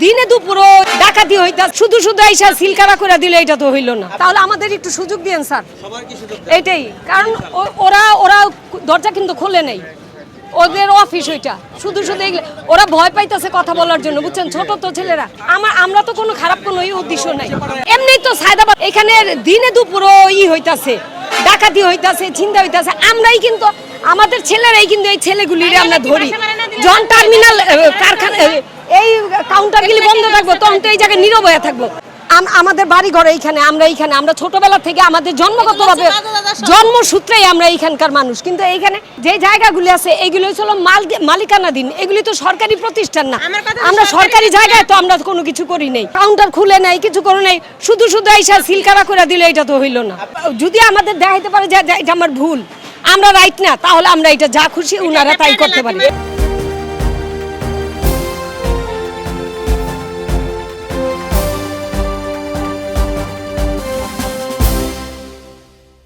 দিনে দুপুরো ডাকাতি হইতা শুধু শুধু আইসা সিলকারা করে দিলে এটা তো হইল না। তাহলে আমাদের একটু সুযোগ দিয়েন স্যার, এইটাই কারণ ওরা ওরা দরজা কিন্তু খোলে নাই, ওদের অফিস ওইটা, শুধু শুধু ওরা ভয় পাইতেছে কথা বলার জন্য, বুঝছেন, ছোট তো ছেলেরা। আমরা তো কোনো খারাপ কোনো উদ্দেশ্য নাই, এমনি তো সায়দাবাদ এখানে দিনে দুপুরো হইতাছে, ডাকাতি হইতাছে, চিন্তা হইতাছে, আমরাই কিন্তু আমাদের ছেলেরাই কিন্তু এই ছেলেগুলির আমরা ধরি। জন টার্মিনাল কারখানা এই কাউন্টারগুলি বন্ধ থাকবো তখন তো এই জায়গায় নীরব হয়ে থাকবো। আমাদের বাড়ি ঘর এইখানে, আমরা ছোটবেলা থেকে আমাদের জন্মগতভাবে জন্মসূত্রেই আমরা এইখানকার মানুষ, কিন্তু এইখানে যে জায়গাগুলি আছে এগুলো হলো মালিকানাধীন, এগুলি তো সরকারি প্রতিষ্ঠান না। আমরা সরকারি জায়গায় তো আমরা কোনো কিছু করি নাই, কাউন্টার খুলে নাই, কিছু করে নাই, শুধু শুধু আইসা সিলকারা করে দিলে এটা তো হইল না। যদি আমাদের দেখাইতে পারে যে এটা আমার ভুল, আমরা রাইট না, তাহলে আমরা এটা যা খুশি ওনারা তাই করতে পারি।